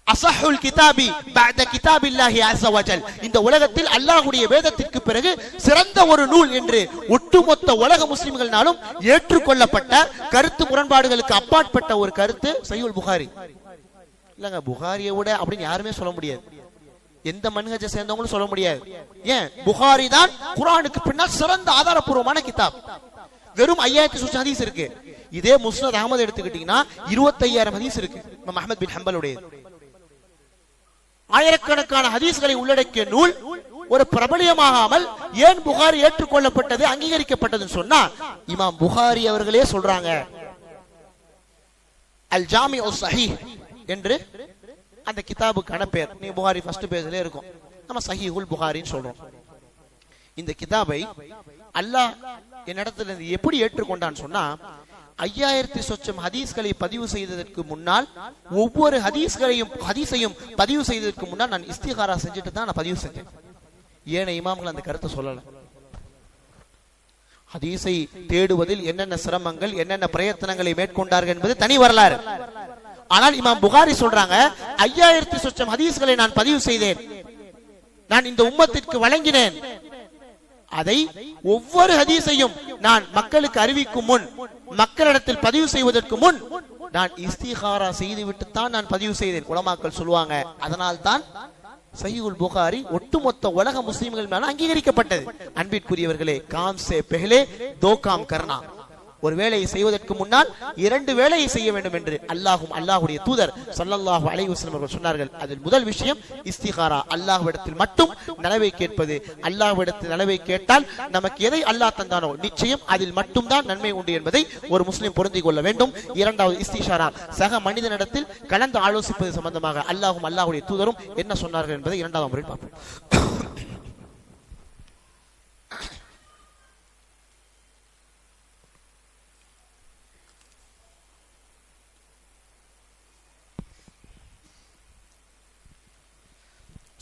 அஸஹுல் கிதாபி பஅத கிதாபில்லாஹி அஸ்ஸ வஜல், இந்த உலகத்தில் அல்லாஹ்வுடைய வேதத்திற்கு பிறகு சிறந்த ஒரு நூல் என்று ஒட்டுமொத்த உலக முஸ்லிம்களாலும் ஏற்றுக்கொள்ளப்பட்ட, கருத்து முரண்பாடுகளுக்கு அப்பாற்பட்ட ஒரு கருத்து சஹீஹுல் புகாரி. இல்லங்க, புகாரியை விட அப்படின்னு யாருமே சொல்ல முடியாது, எந்த மன்ஹஜை சேர்ந்தவங்களும் சொல்ல முடியாது. ஏன்? புகாரி தான் குர்ஆனுக்கு பின்னால் சிறந்த ஆதாரபூர்வமான கிதாப். வெறும் 5000 ஹதீஸ் இருக்கு. இதே முஸ்னத் அஹ்மத் எடுத்துக்கிட்டீங்கன்னா 25,000 ஹதீஸ் இருக்கு. இமாம் அஹ்மத் பின் ஹம்பலுடைய ஆயிரக்கணக்கான ஹதீஸ்களை உள்ளடக்கிய நூல் ஒரு பிரபலியமாகாமல் ஏன் புகாரி ஏற்றுக்கொள்ளப்பட்டது, அங்கீகரிக்கப்பட்டதுன்னு சொன்னா இமாம் புகாரி அவர்களே சொல்றாங்க, அல் ஜாமிஉ ஸஹீஹ் என்று அந்த கிதாபுக்கான பேர். நீ புகாரி ஃபர்ஸ்ட் பேஜ்ல இருக்கும், நம்ம சஹீஹுல் புகாரின்னு சொல்றோம். இந்த கிதாபை அல்லாஹ் என்னிடத்துல எப்படி ஏற்றுக்கொண்டான்னு சொன்னா, 5000 சொச்சம் ஹதீஸ்களை பதிவு செய்ததற்கு முன்னால், ஒவ்வொரு ஹதீஸையும் பதிவு செய்ததற்கு முன்னால் நான் இஸ்திகாரா செஞ்சுட்டு தான் நான் பதிவு செஞ்சேன். ஏன இமாம்கள் அந்த கருத்தை சொல்லல. ஹதீஸை தேடுவதில் என்னென்ன சிரமங்கள், என்னென்ன பிரயத்தனங்களை மேற்கொண்டார்கள் என்பது தனி வரலாறு. ஆனால் இமாம் புகாரி சொல்றாங்க, 5000 சொச்சம் ஹதீஸ்களை நான் பதிவு செய்தேன், நான் இந்த உம்மத்திற்கு வழங்கினேன். அதை ஒவ்வொரு ஹதீஸையும் நான் மக்களுக்கு அறிவிக்கும் முன், மக்களிடத்தில் பதிவு செய்வதற்கு முன் நான் இஸ்திகாரா செய்துவிட்டு தான் நான் பதிவு செய்தேன். உலமாக்கள் சொல்லுவாங்க, அதனால் தான் சஹீஹுல் புகாரி ஒட்டுமொத்த உலக முஸ்லிம்கள் மேல அங்கீகரிக்கப்பட்டது. அன்பிற்குரியவர்களே, காம் சே பெஹ்லே தோ காம் கர்னா, ஒரு வேலையை செய்வதற்கு முன்னால் 2 வேலையை செய்ய வேண்டும் என்று அல்லாஹும் அல்லாஹ்வுடைய தூதர் ஸல்லல்லாஹு அலைஹி வஸல்லம் அவர்கள் சொன்னார்கள். அதில் முதல் விஷயம் இஸ்திகாரா, அல்லாஹ்விடத்தில் மட்டும் நலவை கேட்பது. அல்லாஹ்விடத்தில் நலவை கேட்டால் நமக்கு எதை அல்லாஹ் தந்தானோ நிச்சயம் அதில் மட்டும்தான் நன்மை உண்டு என்பதை ஒரு முஸ்லிம் பொருந்திக் கொள்ள வேண்டும். இரண்டாவது இஸ்திஷாரா, சக மனிதனிடத்தில் கலந்து ஆலோசிப்பது சம்பந்தமாக அல்லாஹும் அல்லாஹ்வுடைய தூதரும் என்ன சொன்னார்கள் என்பதை இரண்டாவது முறையில் பார்ப்போம்.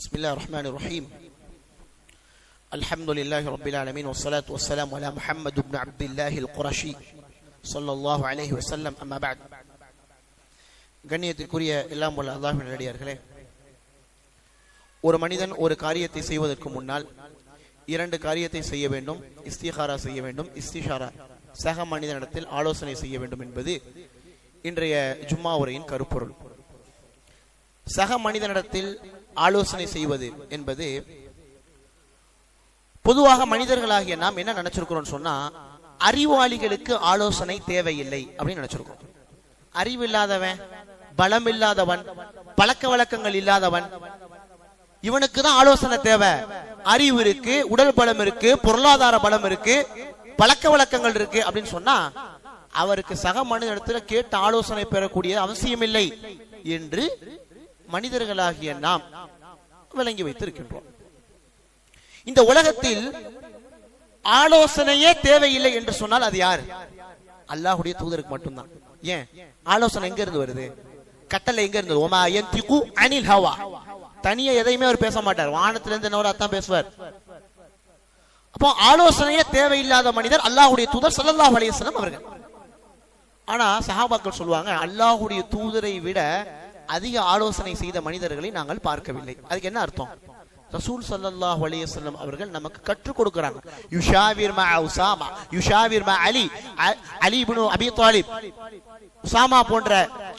بسم الله الرحمن الرحيم الحمد لله رب العالمين والصلاة والسلام على محمد بن عبد الله القرشي صلى الله عليه وسلم أما بعد. கண்ணியத்திற்குரிய எல்லாம் வல்ல அல்லாஹ்வின் நல்லடியார்களே, ஒரு மனிதன் ஒரு காரியத்தை செய்வதற்கு முன்னால் 2 காரியத்தை செய்ய வேண்டும். இஸ்திகாரா செய்ய வேண்டும், இஸ்திஷாரா சக மனிதனிடத்தில் ஆலோசனை செய்ய வேண்டும் என்பது இன்றைய ஜும்மா உரையின் கருப்பொருள். சக மனிதனிடத்தில் ஆலோசனை செய்வது என்பது பொதுவாக மனிதர்களாகிய நாம் என்ன நினைச்சிருக்கிறோம் சொன்னா, அறிவாளிகளுக்கு ஆலோசனை தேவையில்லை அப்படின்னு நினைச்சிருக்கோம். அறிவு இல்லாதவன், பலம் இல்லாதவன், பழக்க வழக்கங்கள் இல்லாதவன், இவனுக்கு தான் ஆலோசனை தேவை. அறிவு இருக்கு, உடல் பலம் இருக்கு, பொருளாதார பலம் இருக்கு, பழக்க வழக்கங்கள் இருக்கு அப்படின்னு சொன்னா அவருக்கு சக மனிதனிடத்துல கேட்டு ஆலோசனை பெறக்கூடிய அவசியம் இல்லை என்று மனிதர்களாகிய நாம் விளங்கி வைத்திருக்கின்றோம். இந்த உலகத்தில் ஆலோசனையே தேவையில்லை என்று சொன்னால் அது யார்? அல்லாஹ்வுடைய தூதருக்கு மட்டும்தான். ஏன்? ஆலோசனை எங்க இருந்து வருது? கட்டளை எங்க இருந்து? ஒமா யன்திகு அனில் ஹவா, தனியா எதையுமே அவர் பேச மாட்டார், வானத்திலிருந்து என்னோட தான் பேசுவார். அப்போ ஆலோசனையே தேவையில்லாத மனிதர் அல்லாஹ்வுடைய தூதர் ஸல்லல்லாஹு அலைஹி வஸல்லம் அவர்கள். ஆனா சஹாபாக்கள் சொல்லுவாங்க, அல்லாஹ்வுடைய தூதரை விட அதிக ஆலோசனை செய்த மனிதர்களை நாங்கள் பார்க்கவில்லை. அதுக்கு என்ன அர்த்தம்? ரசூல் ஸல்லல்லாஹு அலைஹி வஸல்லம் அவர்கள் நமக்கு கற்றுக் கொடுக்கிறாங்க. யுஷாவிர் மா உஸாமா, யுஷாவிர் மா அலி, அலி இப்னு அபி தாலிப், உஸாமா போன்ற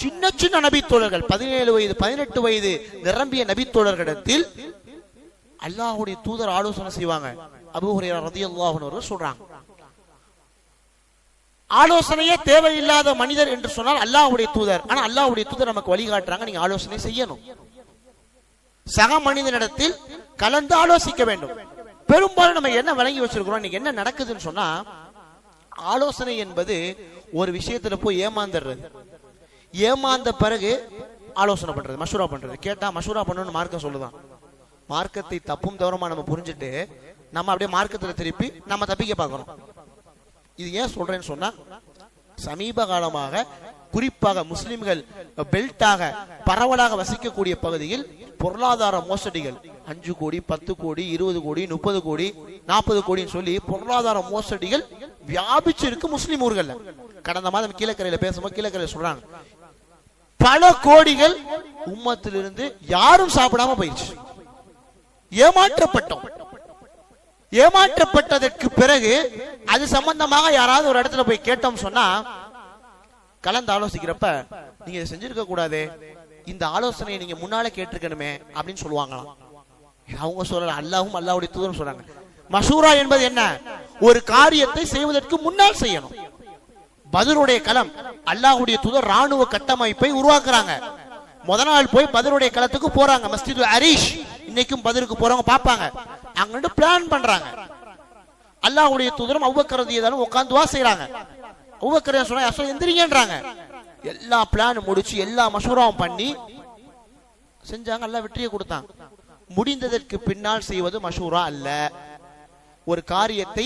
சின்ன சின்ன நபி தோழர்கள், 17 வயது 18 வயது நிரம்பிய நபி தோழர்களிடத்தில் அல்லாஹ்வுடைய தூதர் ஆலோசனை செய்வாங்க. அபூ ஹுரைரா ரலியல்லாஹு அன்ஹு சொல்றாங்க, ஆலோசனையே தேவையில்லாத மனிதர் என்று சொன்னால் அல்லாஹ்வுடைய தூதர். ஆனா அல்லாஹ்வுடைய தூதர் நமக்கு வழிகாட்டுறாங்க, நீங்க ஆலோசனை செய்யணும், சக மனிதனிடத்தில் கலந்து ஆலோசிக்க வேண்டும். பெரும்பாலும் நம்ம என்ன விளங்கி வச்சிருக்கிறோம், இன்னைக்கு என்ன நடக்குதுன்னு சொன்னா, ஆலோசனை என்பது ஒரு விஷயத்துல போய் ஏமாந்துடுறது, ஏமாந்த பிறகு ஆலோசனை பண்றது, மஷூரா பண்றது. கேட்டா மஷூரா பண்ணணும்னு மார்க்கம் சொல்லுதான். மார்க்கத்தை தப்பும் தவறுமா நம்ம புரிஞ்சுட்டு நம்ம அப்படியே மார்க்கத்துல திருப்பி நம்ம தப்பிக்க பார்க்கிறோம். இது ஏன் சொல்றேன்னு சொன்னா, சமீப காலமாக குறிப்பாக முஸ்லிம்கள் பெல்ட்டாக பரவலாக வசிக்கக்கூடிய பகுதியில் பொருளாதார மோசடிகள் 5 கோடி 10 கோடி 20 கோடி 30 கோடி 40 கோடின்னு சொல்லி பொருளாதார மோசடிகள் வியாபிச்சிருக்கு முஸ்லிம் ஊர்கள்ல. கடந்த மாதம் கீழக்கரையில பேசும்போது கீழக்கரையில சொல்றாங்க, பல கோடிகள் உம்மத்திலிருந்து யாரும் சாப்பிடாம போயிடுச்சு. ஏமாற்றப்பட்டோம். ஏமாற்றப்பட்டதற்கு பிறகு அது சம்பந்தமாக யாராவது ஒரு இடத்துல போய் கேட்டோம் சொன்னா, கலந்து ஆலோசிக்கிறப்ப நீங்க இதை செஞ்சிருக்க கூடாது, இந்த ஆலோசனையை நீங்க முன்னால கேட்டிருக்கணுமே அப்படின்னு சொல்லுவாங்களாம். அவங்க சொல்லல, அல்லாஹ்வும் அல்லாஹ்வுடைய தூதரும் சொல்றாங்க. மஷூரா என்பது என்ன? ஒரு காரியத்தை செய்வதற்கு முன்னால் செய்யணும். பத்ருடைய களம், அல்லாஹ்வுடைய தூதர் ராணுவ கட்டமைப்பை உருவாக்குறாங்க. முத நாள் போய் பத்ருடைய களத்துக்கு போறாங்க. மஸ்ஜிதுல் அரீஷ், இன்னைக்கும் பத்ருக்கு போறவங்க பாப்பாங்க, அங்க பிளான் பண்றாங்க. அல்லாஹ்வுடைய தூதரும் அபூபக்கர் ரலியல்லாஹு அன்ஹு உட்கார்ந்து துஆ செய்றாங்க. அபூபக்கர் சொன்னா எந்திரிங்கன்றாங்க. எல்லா பிளான் முடிச்சு எல்லா மஷூராவும் பண்ணி செஞ்சாங்க. அல்லாஹ் வெற்றியை கொடுத்தான். முடிந்ததற்கு பின்னால் செய்வது மஷூரா அல்ல. ஒரு காரியத்தை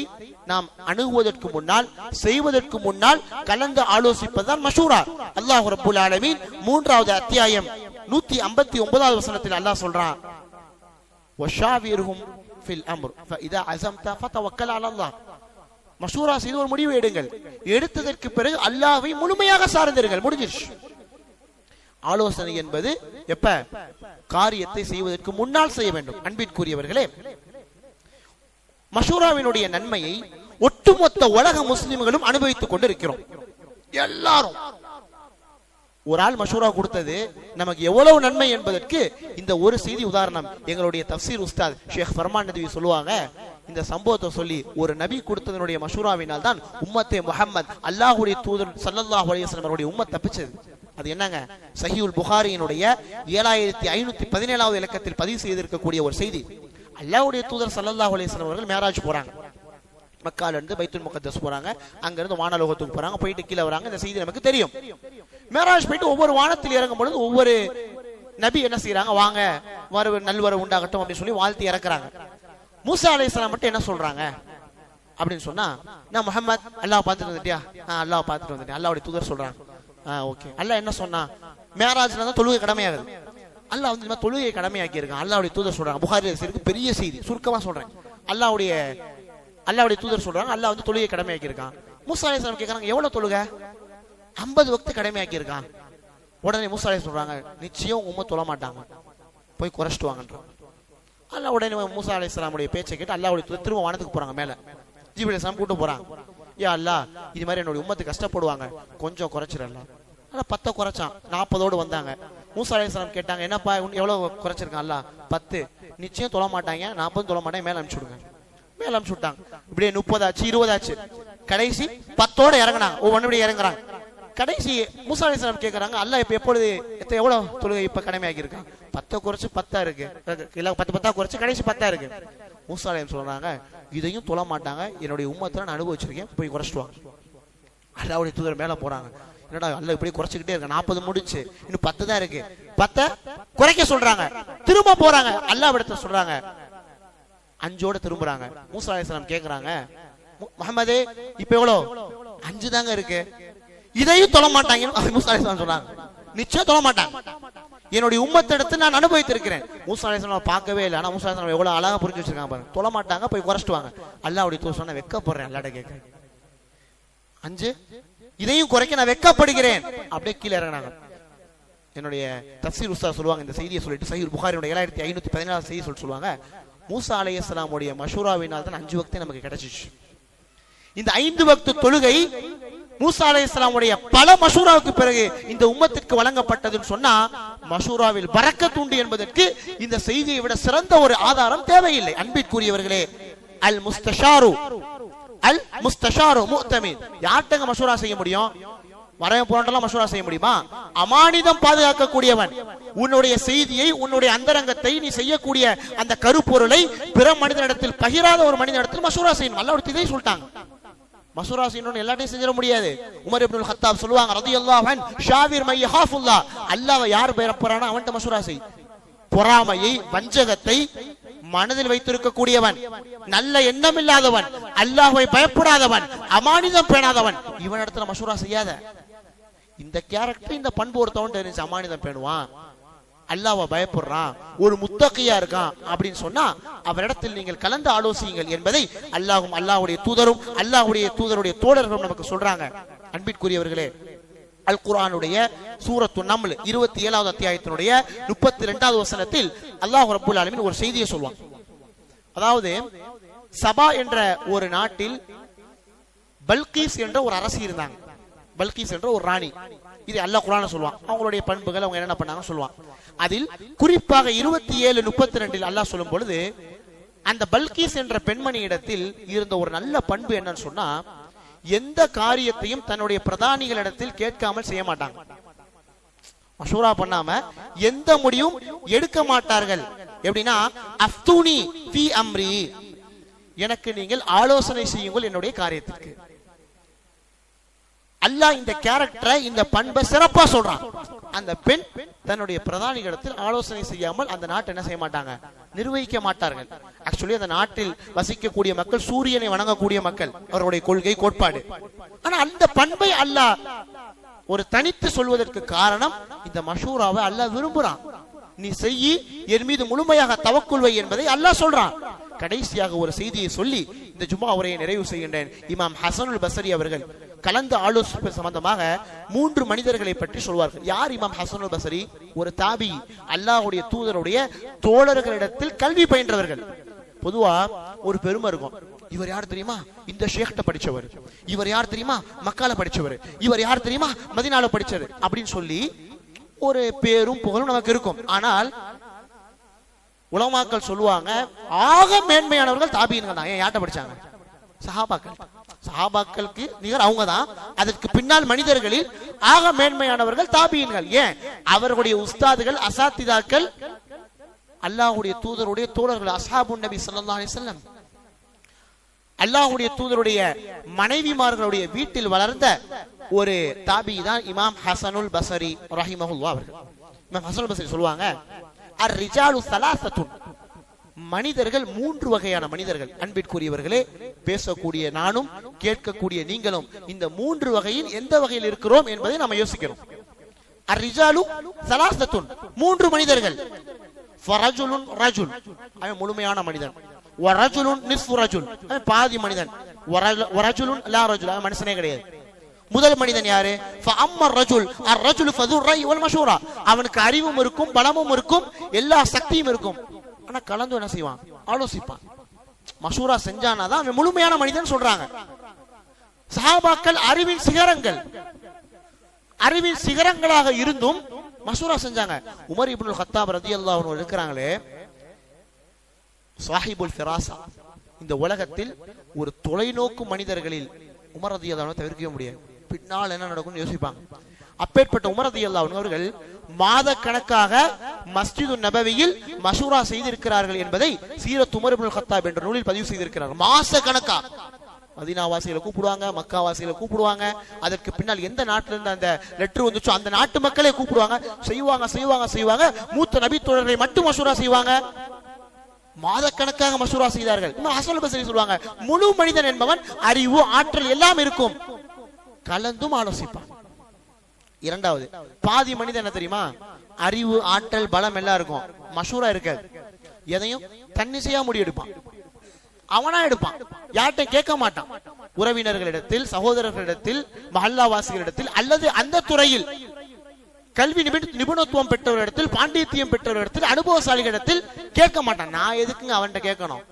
நாம் அணுகுவதற்கு முன்னால், செய்வதற்கு முன்னால் கலந்து ஆலோசிப்பதுதான் மஷூரா. அல்லாஹ் ரப்பல் ஆலமீன் 3வது அத்தியாயம் 159வது வசனத்தில் அல்லாஹ் சொல்றான், வஷாவிர்ஹும் ஃபில் அம்ர் ஃபஇதா அஸம்த ஃபதவக்கல் அலல்லாஹ். மஷூரா செய்து ஒரு முடிவு எடுங்கள், எடுத்ததற்கு பிறகு அல்லாஹ்வை முழுமையாக சார்ந்தீர்கள், முடிஞ்சிருச்சு. ஆலோசனை என்பது எப்ப? காரியத்தை செய்வதற்கு முன்னால் செய்ய வேண்டும். அன்பிற்குரியவர்களே, மஷூராவினுடைய நன்மையை ஒட்டுமொத்த உலக முஸ்லிம்களும் அனுபவித்துக் கொண்டிருக்கிறோம். எல்லாரும் ஒரு ஆள் மஷூரா கொடுத்தது நமக்கு எவ்வளவு நன்மை என்பதற்கு இந்த ஒரு செய்தி உதாரணம். எங்களுடைய தஃப்சீர் உஸ்தாத் ஷேக் ஃபர்மான் நதவி சொல்லுவாங்க, இந்த சம்பவத்தை சொல்லி ஒரு நபி கொடுத்ததனுடைய மஷூராவினால் தான் உம்மத்தே முஹம்மத் அல்லாஹ்வுடைய தூதர் ஸல்லல்லாஹு அலைஹி வஸல்லம் அவருடைய உம்மத் தப்பிச்சது. அது என்னங்க? சஹீஹுல் புகாரியினுடைய 7517வது இலக்கத்தில் பதிவு செய்திருக்கக்கூடிய ஒரு செய்தி. அல்லாஹ்வுடைய தூதர் ஸல்லல்லாஹு அலைஹி வஸல்லம் அவர்கள் மேராஜ் போறாங்க. மக்கால இருந்து பைத்துல் முகத்தஸ் போறாங்க, அங்க இருந்து வானலோகத்துக்கு போறாங்க, போயிட்டு கீழே வராங்க. இந்த செய்தி நமக்கு தெரியும். மேராஜ் போயிட்டு ஒவ்வொரு வானத்தில் இறங்கும் பொழுது ஒவ்வொரு நபி என்ன செய்யறாங்க, வாங்க நல்வரவு உண்டாகட்டும் அப்படின்னு சொல்லி வாழ்த்தி இறக்குறாங்க. மூசா அலைஹிஸ்ஸலாம் மட்டும் என்ன சொல்றாங்க அப்படின்னு சொன்னா, நான் முஹம்மத் அல்லாஹ் பார்த்துட்டு வந்துட்டியா? அல்லாஹ் பார்த்துட்டு வந்துட்டேன். அல்லாஹ்வுடைய தூதர் சொல்றாங்க, ஓகே. அல்லாஹ் என்ன சொன்னா, மேராஜ்ல தான் தொழுகை கடமையாகுது. அல்லாஹ் வந்து தொழுகை கடமையாக்கி இருக்கான். அல்லாஹ்வுடைய தூதர் சொல்றாங்க. புகாரில இருக்கு, பெரிய செய்தி, சுருக்கமா சொல்றேன். அல்லாஹ்வுடைய தூதர் சொல்றாங்க, அல்லாஹ் வந்து தொழுகை கடமையாக்கி இருக்கான். மூசா அலைஹிஸ்ஸலாம் கேக்குறாங்க, எவ்வளவு தொழுகை? 50 வக்து கடமையாக்கி இருக்கான். உடனே மூசா அலைஹிஸ்ஸலாம் சொல்றாங்க, நிச்சயம் உம்மத் தொழ மாட்டாங்க, போய் குறைச்சிட்டு வாங்கன்றாங்க. அல்லாஹ் உடனே மூசா அலைஹிஸ்ஸலாமுடைய பேச்சை கேட்டு அல்லாஹ்வுடைய தூதர் திரும்ப வானத்துக்கு போறாங்க. மேல ஜிப்ரீல் அலைஹிஸ்ஸலாம் கூட்டு போறாங்க. யா அல்லாஹ், இது மாதிரி என்னுடைய உம்மத்து கஷ்டப்படுவாங்க, கொஞ்சம் குறைச்சிடலாம். அல்லாஹ் 10 குறைச்சான். 40ஓடு வந்தாங்க. மூசா அலைஹிஸ்ஸலாம் கேட்டாங்க, என்னப்பா எவ்வளவு குறைச்சிருக்கான்? அல்லாஹ் 10. நிச்சயம் தொழ மாட்டாங்க, 40 தொழ மாட்டாங்க, மேல அனுப்பிச்சு விடுங்க. மேல அனுப்பிச்சு விட்டாங்க. இப்படியே 30 ஆச்சு, 20 ஆச்சு. கடைசி 10ஓட இறங்கினாங்க. ஒவ்வொன்றுபடி இறங்குறாங்க. கடைசி மூசா அலைஹிஸ்ஸலாம் கேட்கறாங்க, அல்லாஹ் இப்ப எப்பொழுது எவ்வளவு தொழுகை இப்ப கடமையாக்கி இருக்கான்? 10 குறைச்சு 10 இருக்கு, இல்ல 10 குறைச்சு கடைசி 10 இருக்கு. மூசா அலைஹிஸ்ஸலாம் சொல்றாங்க, இதையும் தொழ மாட்டாங்க, என்னுடைய உம்மத்துல நான் அனுபவிச்சிருக்கேன், போய் குறைச்சிட்டு வாங்க. அல்லாஹ்வுடைய தூதர் மேல போறாங்க. என்னடா அல்லாஹ் இப்படி குறைச்சிக்கிட்டே இருக்க, 40 முடிச்சு, இன்னும் 10 தான் இருக்கு. 10 குறைக்க சொல்றாங்க. திரும்ப போறாங்க. அல்லாஹ் இடத்துல சொல்றாங்க, 5ஓட திரும்புறாங்க. மூசா அலைஹிஸ்ஸலாம் கேக்குறாங்க, முஹம்மதே இப்ப எவ்வளவு? 5 தாங்க இருக்கு. இதையும் தொழ மாட்டாங்க. மூசா அலைஹிஸ்ஸலாம் சொல்றாங்க, நிச்சயம் தொழ மாட்டாங்க, என்னுடைய உம்மத்தை எடுத்து நான் அனுபவித்திருக்கிறேன். மூசா அலைஹிஸ்ஸலாம் பார்க்கவே இல்லை. ஆனா மூசா அலைஹிஸ்ஸலாம் எவ்வளவு அழகா புரிஞ்சு வச்சிருக்காங்க பாருங்க. தொழ மாட்டாங்க, போய் குறைச்சிட்டு வாங்க. அல்லாஹ்வுடைய தூதர் சொன்னா, வெக்கப்படுறேன் அல்லாஹ்ட்ட கேட்க. 5 இதையும் குறைக்க நான் வெக்கப்படுகிறேன். அப்படியே கீழே இறங்கினாங்க. என்னுடைய தஃப்சீர் உஸ்தாத் சொல்லுவாங்க, இந்த செய்தியை சொல்லிட்டு சஹீஹுல் புகாரியுடைய 7517வது செய்தி சொல்லுவாங்க, மூசா அலைஹிஸ்ஸலாமுடைய மஷூராவினால் தான் 5 வக்து நமக்கு கிடைச்சிச்சு. இந்த 5 வக்து தொழுகை மூசா அலைஹிஸ்ஸலாமுடைய பல மஷூராவுக்கு பிறகு இந்த உம்மத்திற்கு வழங்கப்பட்டதுன்னு சொன்னா, மஷூராவில் பரக்கத் உண்டு என்பதற்கு இந்த செய்தியை விட சிறந்த ஒரு ஆதாரம் தேவையில்லை. அன்பிற்குரியவர்களே, அல் முஸ்தஷாரு முஅ்தமின், யார்ட்டங்க மஷூரா செய்ய முடியும்? வரவன் போன்றலாம் மஷூரா செய்ய முடியுமா? அமானிதம் பாதுகாக்கக்கூடியவன். உன்னுடைய செய்தியை, உன்னுடைய அந்தரங்கத்தை, நீ செய்யக்கூடிய அந்த கருப்பொருளை பிற மனிதனிடத்தில் பகிராத ஒரு மனிதனிடத்தில் மஷூரா செய்யணும். அல்லாஹ் இதை சொல்லிட்டாங்க. மஷூரா செய்யணும்னு எல்லாத்தையும் செஞ்சிட முடியாது. உமர் இப்னுல் கத்தாப் சொல்லுவாங்க, ரலியல்லாஹு அன்ஹு, ஷாவிர் மை யஹாஃபுல்லாஹ், அல்லாஹ்வை யார் பயப்படுறானோ அவன்கிட்ட மஷூரா செய். பொறாமையை, வஞ்சகத்தை மனதில் வைத்திருக்கக்கூடியவன், நல்ல எண்ணம் இல்லாதவன், அல்லாஹ்வை பயப்படாதவன், அமானிதம் பேணாதவன், இவனிடத்துல மஷூரா செய்யாத. இந்த கேரக்டர், இந்த பண்பு ஒருத்தவன் தெரிஞ்சு அமானிதம் பேணுவான், அல்லாஹ்வை பயப்படுறான், ஒரு முத்தகியா இருக்கான் அப்படின்னு சொன்னா அவரிடத்தில் நீங்கள் கலந்து ஆலோசியுங்கள் என்பதை அல்லாஹ்வும் அல்லாஹ்வுடைய தூதரும் அல்லாஹ்வுடைய தூதருடைய தோழர்களும் நமக்கு சொல்றாங்க. அன்பிற்குரியவர்களே, அல் குர்ஆனுடைய சூரத்து நம்ல் 27வது அத்தியாயத்தினுடைய 32வது வசனத்தில் அல்லாஹ் ரப்பல் ஆலமீன் ஒரு செய்தியை சொல்வான். அதாவது, சபா என்ற ஒரு நாட்டில் பல்கீஸ் என்ற ஒரு அரசி இருந்தாங்க. பல்கீஸ் என்ற ஒரு ராணி. இது அல்லாஹ் குர்ஆன்ல சொல்வான். அவங்களுடைய பண்புகள், அவங்க என்ன பண்ணாங்க சொல்வான். அதில் குறிப்பாக 27:32 அல்லாஹ் சொல்லும் பொழுது, அந்த பல்கீஸ் என்ற பெண்மணி இடத்தில் இருந்த ஒரு நல்ல பண்பு என்னன்னு சொன்னா, எந்த காரியத்தையும் தன்னுடைய பிரதானிகளிடத்தில் கேட்காமல் செய்ய மாட்டாங்க. மஷூரா பண்ணாம எந்த முடிவும் எடுக்க மாட்டார்கள். எப்படின்னா, அஃப்தூனி ஃபீ அம்ரி, எனக்கு நீங்கள் ஆலோசனை செய்யுங்கள் என்னுடைய காரியத்திற்கு. அல்லாஹ் இந்த கேரக்டரை, இந்த பண்பை சிறப்பா சொல்றான். அந்த பெண் தன்னுடைய பிரதானிகளிடத்தில் ஆலோசனை செய்யாமல் அந்த நாட்டை என்ன செய்ய மாட்டாங்க, நிர்வகிக்க மாட்டார்கள். ஆக்சுவலி அந்த நாட்டில் வசிக்கக்கூடிய மக்கள் சூரியனை வணங்கக்கூடிய மக்கள், அவருடைய கொள்கை கோட்பாடு. ஆனா அந்த பண்பை அல்லாஹ் ஒரு தனித்து சொல்வதற்கு காரணம், இந்த மஷூராவை அல்லாஹ் விரும்புறான். நீ செய்யி, என் மீது முழுமையாக தவக்குல் வை என்பதை அல்லாஹ் சொல்றான். கடைசியாக ஒரு செய்தியை சொல்லி இந்த ஜும்மா உரையை நிறைவு செய்கின்றேன். இமாம் ஹசனுல் பஸ்ரி அவர்கள் கலந்து ஆலோசிப்பது சம்பந்தமாக 3 மனிதர்களை பற்றி சொல்வார்கள். யார் இமாம் ஹசனுல் பஸ்ரி? ஒரு தாபி, அல்லாஹ்வுடைய தூதருடைய தோழர்களிடத்தில் கல்வி பயின்றவர்கள். பொதுவா ஒரு பெருமை இருக்கும், இவர் யார் தெரியுமா, இந்த ஷேக்ட்ட படிச்சவர், இவர் யார் தெரியுமா, மக்கால படிச்சவர், இவர் யார் தெரியுமா, மதீனால படிச்சவர் அப்படின்னு சொல்லி ஒரு பேரும் புகழும் நமக்கு இருக்கும். ஆனால் உலமாக்கள் சொல்லுவாங்க ஆக மேன்மையானவர்கள் தாபீன்கள் தான். ஏன் யார்ட்ட படிச்சாங்க? சஹாபாக்கள். சஹாபாக்களுக்கு நிகர் அவங்க தான். அதற்கு பின்னால் மனிதர்களில் ஆக மேன்மையானவர்கள் தாபீன்கள். ஏன்? அவர்களுடைய உஸ்தாதுகள் அசாத்திதாக்கள் அல்லாஹ்வுடைய தூதருடைய தோழர்கள், அஸ்ஹாபுன் நபி ஸல்லல்லாஹு அலைஹி வஸல்லம். அல்லாஹ்வுடைய தூதருடைய மனைவிமார்களுடைய வீட்டில் வளர்ந்த ஒரு தாபி தான் இமாம் ஹசனுல் பஸரி ரஹிமஹுல்லாஹ் அவர்கள். இமாம் ஹசனுல் பஸரி சொல்லுவாங்க, அர்-ரிஜாலு ஸலாஸத்துன், மனிதர்கள் மூன்று வகையான மனிதர்கள். அன்பிற்குரியவர்களே, பேசக்கூடிய நானும் கேட்கக்கூடிய நீங்களும் இந்த மூன்று வகையில் எந்த வகையில் இருக்கிறோம் என்பதை நாம் யோசிக்கிறோம். அர்-ரிஜாலு ஸலாஸத்துன், மூன்று மனிதர்கள். ஃபரஜுலுன் ரஜுல், அவன் முழுமையான மனிதன். வரஜுலுன் நிஸ்ஃபு ரஜுல், அவன் பாதி மனிதன். வரஜுலுன் லா ரஜுல், அவன் மனுஷனே கிடையாது. முதல் மனிதன் யாரு? ஃபஅம்மர் ரஜுல் அர்-ரஜுலு ஃபதுர் ரை வல் மஷூரா, அவனுக்கு அறிவும் இருக்கும், பலமும் இருக்கும், எல்லா சக்தியும் இருக்கும். ஆனா கலந்து என்ன செய்வான்? ஆலோசிப்பான். மஷூரா செஞ்சானாதான் அவன் முழுமையான மனிதன் சொல்றாங்க. சஹாபாக்கள் அறிவின் சிகரங்கள், அறிவின் சிகரங்களாக இருந்தும் மஷூரா செஞ்சாங்க. உமர் இப்னுல் கத்தாப் ரலியல்லாஹு அன்ஹு இருக்கிறாங்களே, சாஹிபுல் ஃபிராசா, இந்த உலகத்தில் ஒரு தொலைநோக்கு மனிதர்களில் உமர் ரலியல்லாஹு அன்ஹு தவிர்க்கவே முடியாது. பின்னால் என்ன நடக்கும்னு யோசிப்பாங்க. அப்பேற்பட்ட உமர் ரலியல்லாஹு அன்ஹு அவர்கள் மாத கணக்காக மஸ்ஜிது நபவியில் மஷூரா செய்திருக்கிறார்கள் என்பதை சீரத் உமர் இப்னுல் கத்தாப் என்ற நூலில் பதிவு செய்திருக்கிறார்கள். மாச கணக்கா மதீனா வாசிகளை கூப்பிடுவாங்க, மக்கா வாசிகளை கூப்பிடுவாங்க. அதற்கு பின்னால் எந்த நாட்டில இருந்து அந்த லெட்டர் வந்துச்சோ அந்த நாட்டு மக்களை கூப்பிடுவாங்க. செய்வாங்க செய்வாங்க செய்வாங்க. மூத்த நபி தோழர்களை மட்டும் மஷூரா செய்வாங்க. மாதக்கணக்காக மஷூரா செய்தார்கள். ஹசன் பஸரி சொல்லுவாங்க, முழு மனிதன் என்பவன் அறிவு, ஆற்றல் எல்லாம் இருக்கும், கலந்தும் ஆலோசிப்பான். இரண்டாவது பாதி மனிதன் என்ன தெரியுமா? அறிவு, ஆற்றல், பலம் எல்லாம் இருக்கும், மஷூரா இருக்காது. எதையும் தன்னிசையா முடிவெடுப்பான், அவனா எடுப்பான், யார்கிட்ட கேட்க மாட்டான். உறவினர்களிடத்தில், சகோதரர்களிடத்தில், மஹல்லாவாசிகளிடத்தில் அல்லது அந்த துறையில் கல்வி நிபுணத்துவம் பெற்றவரிடத்தில், பாண்டித்தியம் பெற்றவரிடத்தில், அனுபவசாலிகளிடத்தில் கேட்க மாட்டான். நான் எதுக்குங்க அவன்கிட்ட கேட்கணும்?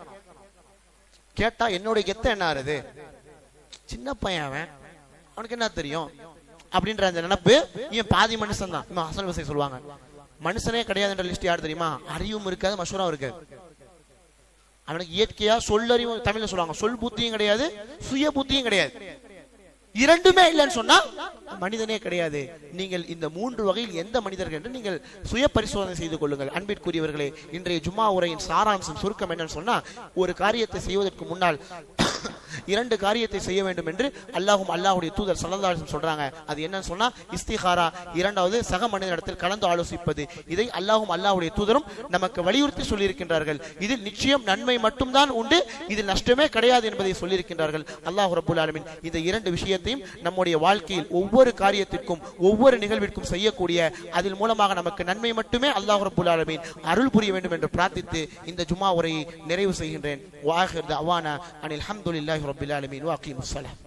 கேட்டா என்னுடைய கெத்த என்ன ஆறுது? சின்ன பையன் அவன், அவனுக்கு என்ன தெரியும் அப்படின்ற அந்த நினைப்பு. இவன் பாதி மனுஷன் தான். ஹசன் பஸரி சொல்லுவாங்க, மனுஷனே கிடையாதுன்ற லிஸ்ட் யார் தெரியுமா? அறிவும் இருக்காது, மஷூராவும் இருக்காது. அவனுக்கு இயற்கையா சொல்லறிவும், தமிழ்ல சொல்லுவாங்க, சொல் புத்தியும் கிடையாது, சுய புத்தியும் கிடையாது. இரண்டுமே இல்லைன்னு சொன்னா மனிதனே கிடையாது. நீங்கள் இந்த மூன்று வகையில் எந்த மனிதர்கள் என்று நீங்கள் சுய பரிசோதனை செய்து கொள்ளுங்கள். அன்பிற்குரியவர்களே, இன்றைய ஜும்மா உரையின் சாராம்சம், சுருக்கம் என்னன்னு சொன்னா, ஒரு காரியத்தை செய்வதற்கு முன்னால் இரண்டு காரியத்தை செய்ய வேண்டும் என்று அல்லாஹும் அல்லாஹ்வுடைய தூதர் ஸல்லல்லாஹு அலைஹி வஸல்லம் சொல்றாங்க. அது என்னன்னு சொன்னா இஸ்திகாரா, இரண்டாவது சக மனிதனிடத்தில் கலந்து ஆலோசிப்பது. இதை அல்லாஹும் அல்லாஹ்வுடைய தூதரும் நமக்கு வலியுறுத்தி சொல்லியிருக்கின்றார்கள். இதில் நிச்சயம் நன்மை மட்டும்தான் உண்டு, இதில் நஷ்டமே கிடையாது என்பதை சொல்லியிருக்கின்றார்கள். அல்லாஹ் ரப்பல் ஆலமீன் இந்த இரண்டு விஷயத்தையும் நம்முடைய வாழ்க்கையில் ஒவ்வொரு காரியத்திற்கும், ஒவ்வொரு நிகழ்விற்கும் செய்யக்கூடிய, அதில் மூலமாக நமக்கு நன்மை மட்டுமே அல்லாஹ் ரப்பல் ஆலமீன் அருள் புரிய வேண்டும் என்று பிரார்த்தித்து இந்த ஜும்மா உரையை நிறைவு செய்கின்றேன். வாஹிர் தஅவானா அனில் ஹம்துலில்லாஹி ரப்பில் ஆலமீன் வ அகீமுஸ் ஸலாத்.